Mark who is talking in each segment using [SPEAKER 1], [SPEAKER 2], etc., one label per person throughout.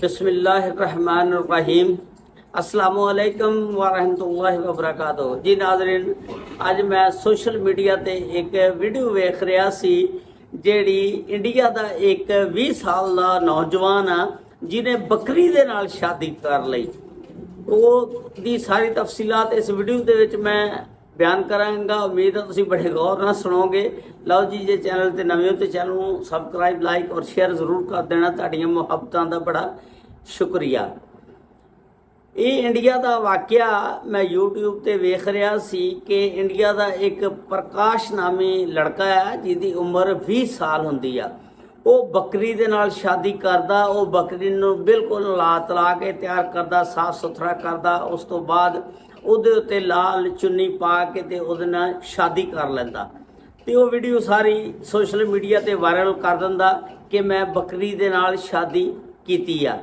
[SPEAKER 1] बिस्मिल्लाहिर्रहमानिर्रहीम। अस्सलामुअलैकुम वरहमतुल्लाहि वबरकातुहू। जी नाज़रीन, अज मैं सोशल मीडिया ते एक वीडियो वेख रहा सी ਜਿਹੜੀ इंडिया ਦਾ एक 20 साल ਦਾ नौजवान आ ਜਿਹਨੇ ਬੱਕਰੀ ਦੇ ਨਾਲ ਸ਼ਾਦੀ ਕਰ ਲਈ। ਉਹ ਦੀ ਸਾਰੀ ਤਫਸੀਲਾਤ ਇਸ ਵੀਡੀਓ ਦੇ ਵਿੱਚ ਮੈਂ ਬਿਆਨ ਕਰਾਂਗਾ। उम्मीद है तुम बड़े गौर ਨਾਲ सुनोगे। लो जी, जे चैनल ते नवे हो तो चैनल ਨੂੰ सबसक्राइब लाइक और शेयर जरूर कर देना। ਤੁਹਾਡੀਆਂ ਮੁਹੱਬਤਾਂ ਦਾ बड़ा शुक्रिया। ये इंडिया का वाकया मैं यूट्यूब ते वेख रहा सी कि इंडिया का एक प्रकाश नामी लड़का है जिसकी उम्र 20 साल होंदी आ। वो बकरी दे नाल शादी करदा, वो बकरी नूं बिल्कुल ला तला के तैयार करदा, साफ सुथरा करदा, उस तो बाद ਉਹਦੇ ਉੱਤੇ लाल चुन्नी पा के ते ਉਹਦੇ ਨਾਲ शादी कर लैंदा ते वो वीडियो सारी सोशल मीडिया ते वायरल कर दिंदा कि मैं बकरी दे नाल शादी कीती आ।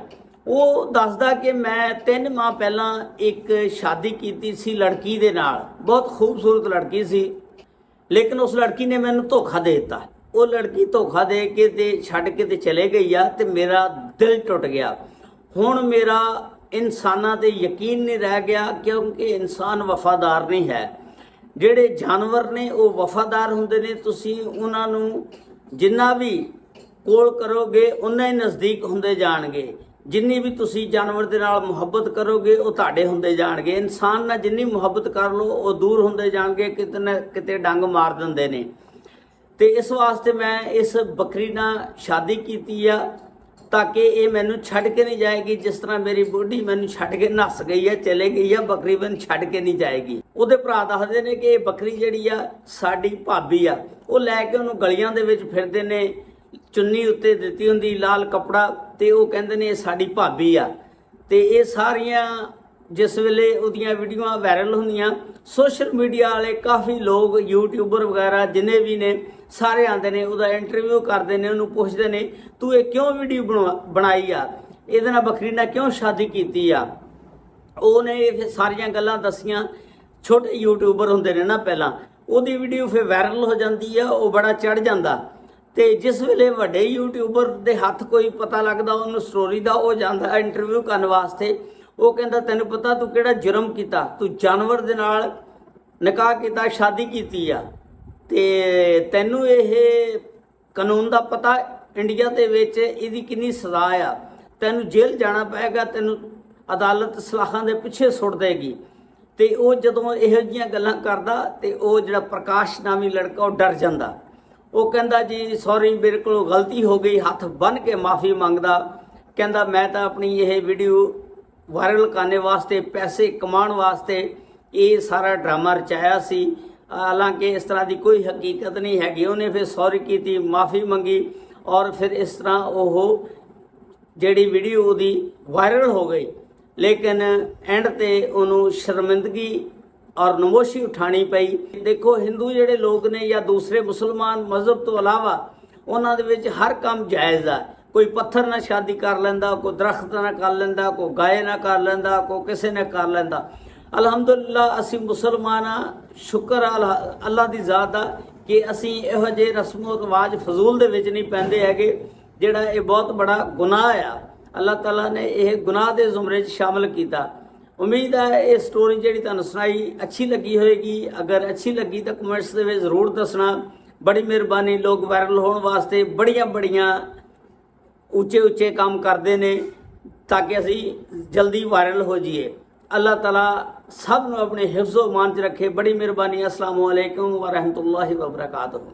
[SPEAKER 1] ਉਹ ਦੱਸਦਾ कि मैं 3 माह पहला एक शादी की सी लड़की दे नाल, बहुत खूबसूरत लड़की सी, लेकिन उस लड़की ने मैनू धोखा दे दिता। वो लड़की धोखा दे के ते छड्ड के ते चले गई आ ते मेरा दिल टुट गया। हुण मेरा इंसानां ते यकीन नहीं रह गया क्योंकि इंसान वफादार नहीं है। ਜਿਹੜੇ जानवर ने वो वफादार हुंदे ने। तुसीं उन्हां नूं जिन्ना भी कोल करोगे उन्ना ही नज़दीक हुंदे जाणगे। जिन्नी भी तुसी जानवर दे नाल मुहब्बत करोगे वो तुहाडे हुंदे जाणगे। इंसान नाल जिन्नी मुहब्बत कर लो वो दूर हुंदे जाणगे, किते ना किते डंग मार दिंदे ने। ते इस वास्ते मैं इस बकरी नाल शादी कीती आ ताकि ये मैनू छड्ड के नहीं जाएगी। जिस तरह मेरी बुढ़ी मैनू छड्ड के नस गई है, चले गई है, बकरी मैनू छड्ड के नहीं जाएगी। ਉਹਦੇ ਭਰਾ ਦੱਸਦੇ ਨੇ कि बकरी ਜਿਹੜੀ ਆ ਸਾਡੀ ਭਾਬੀ ਆ। ਉਹ ਲੈ ਕੇ ਉਹਨੂੰ ਗਲੀਆਂ ਦੇ ਵਿੱਚ ਫਿਰਦੇ ਨੇ, ਚੁੰਨੀ ਉੱਤੇ ਦਿੱਤੀ ਹੁੰਦੀ ਲਾਲ ਕੱਪੜਾ, ਤੇ ਉਹ ਕਹਿੰਦੇ ਨੇ ਇਹ ਸਾਡੀ ਭਾਬੀ ਆ। ਤੇ ਇਹ ਸਾਰੀਆਂ ਜਿਸ ਵੇਲੇ ਉਹਦੀਆਂ ਵੀਡੀਓਆਂ ਵਾਇਰਲ ਹੁੰਦੀਆਂ, ਸੋਸ਼ਲ ਮੀਡੀਆ ਵਾਲੇ ਕਾਫੀ ਲੋਕ यूट्यूबर ਵਗੈਰਾ ਜਿੰਨੇ ਵੀ ਨੇ ਸਾਰੇ ਆਉਂਦੇ ਨੇ, ਉਹਦਾ ਇੰਟਰਵਿਊ ਕਰਦੇ ਨੇ, ਉਹਨੂੰ ਪੁੱਛਦੇ ਨੇ ਤੂੰ ਇਹ ਕਿਉਂ ਵੀਡੀਓ ਬਣਾਈ ਆ, ਇਹਦੇ ਨਾਲ ਬੱਕਰੀ ਨਾਲ ਕਿਉਂ ਸ਼ਾਦੀ ਕੀਤੀ ਆ। ਉਹਨੇ ਫਿਰ ਸਾਰੀਆਂ ਗੱਲਾਂ ਦੱਸੀਆਂ। ਛੋਟੇ यूट्यूबर ਹੁੰਦੇ ਨੇ ਨਾ ਪਹਿਲਾਂ, ਉਹਦੀ ਵੀਡੀਓ ਫਿਰ ਵਾਇਰਲ ਹੋ ਜਾਂਦੀ ਆ, ਉਹ ਬੜਾ ਚੜ ਜਾਂਦਾ। ਤੇ ਜਿਸ ਵੇਲੇ ਵੱਡੇ यूट्यूबर ਦੇ ਹੱਥ ਕੋਈ ਪਤਾ ਲੱਗਦਾ ਉਹਨੂੰ ਸਟੋਰੀ ਦਾ, ਉਹ ਜਾਂਦਾ ਇੰਟਰਵਿਊ ਕਰਨ ਵਾਸਤੇ। ਉਹ ਕਹਿੰਦਾ ਤੈਨੂੰ ਪਤਾ ਤੂੰ ਕਿਹੜਾ ਜੁਰਮ ਕੀਤਾ, ਤੂੰ ਜਾਨਵਰ ਦੇ ਨਾਲ ਨਿਕਾਹ ਕੀਤਾ, ਸ਼ਾਦੀ ਕੀਤੀ ਆ, ਤੇ ਤੈਨੂੰ ਇਹ ਕਾਨੂੰਨ ਦਾ ਪਤਾ ਇੰਡੀਆ ਦੇ ਵਿੱਚ ਇਹਦੀ ਕਿੰਨੀ ਸਜ਼ਾ ਆ, ਤੈਨੂੰ ਜੇਲ੍ਹ ਜਾਣਾ ਪਏਗਾ, ਤੈਨੂੰ ਅਦਾਲਤ ਸਲਾਖਾਂ ਦੇ ਪਿੱਛੇ ਸੁੱਟ ਦੇਗੀ। ਤੇ ਉਹ ਜਦੋਂ ਇਹੋ ਜਿਹੀਆਂ ਗੱਲਾਂ ਕਰਦਾ ਤੇ ਉਹ ਜਿਹੜਾ ਪ੍ਰਕਾਸ਼ ਨਾਮੀ ਲੜਕਾ ਉਹ ਡਰ ਜਾਂਦਾ। ਉਹ ਕਹਿੰਦਾ ਜੀ ਸੌਰੀ ਮੇਰੇ ਕੋਲੋਂ ਗਲਤੀ ਹੋ ਗਈ, ਹੱਥ ਬੰਨ ਕੇ ਮਾਫੀ ਮੰਗਦਾ। ਕਹਿੰਦਾ ਮੈਂ ਤਾਂ ਆਪਣੀ ਇਹ ਵੀਡੀਓ ਵਾਇਰਲ ਕਰਨੇ ਵਾਸਤੇ, ਪੈਸੇ ਕਮਾਉਣ ਵਾਸਤੇ ਇਹ ਸਾਰਾ ਡਰਾਮਾ ਰਚਾਇਆ ਸੀ। ਹਾਲਾਂਕਿ ਇਸ ਤਰ੍ਹਾਂ ਦੀ ਕੋਈ ਹਕੀਕਤ ਨਹੀਂ ਹੈਗੀ। ਉਹਨੇ ਫਿਰ ਸੌਰੀ ਕੀਤੀ, ਮਾਫੀ ਮੰਗੀ, ਔਰ ਫਿਰ ਇਸ ਤਰ੍ਹਾਂ ਉਹ ਜਿਹੜੀ ਵੀਡੀਓ ਉਹਦੀ ਵਾਇਰਲ ਹੋ ਗਈ। लेकिन एंड ते उन्होंने शर्मिंदगी और नमोशी उठानी पई। देखो हिंदू जेडे लोग ने या दूसरे मुसलमान मजहब तो अलावा उन्हां दे विच हर काम जायज़ आ। कोई पत्थर ना शादी कर लैंदा, कोई दरख्त ना कर लैंदा, कोई गाय ना कर लैंदा, कोई किसी ने कर लैंदा। अलहमदुलिल्लाह असी मुसलमान आ, शुक्र अल्लाह दी ज़ात दा कि असी इहो जे रस्मो रिवाज फजूल दे विच नहीं पैंदे हैगे, जिहड़ा ये बहुत बड़ा गुनाह आ। अल्लाह ताला ने यह गुनाह के जुमरे शामिल किया। उम्मीद है ये स्टोरी जी तुहानूं सुनाई अच्छी लगी होएगी। अगर अच्छी लगी तो कमेंट्स के जरूर दसना। बड़ी मेहरबानी। लोग वायरल होने वास्ते बड़िया बड़िया उच्चे उच्चे काम करते हैं ताकि असी जल्दी वायरल हो जाइए। अल्लाह ताला सब नूं अपने हिफ्ज़ो मान च रखे। बड़ी मेहरबानी। अस्सलामु अलैकुम व रहमतुल्लाहि व बरकातुहू।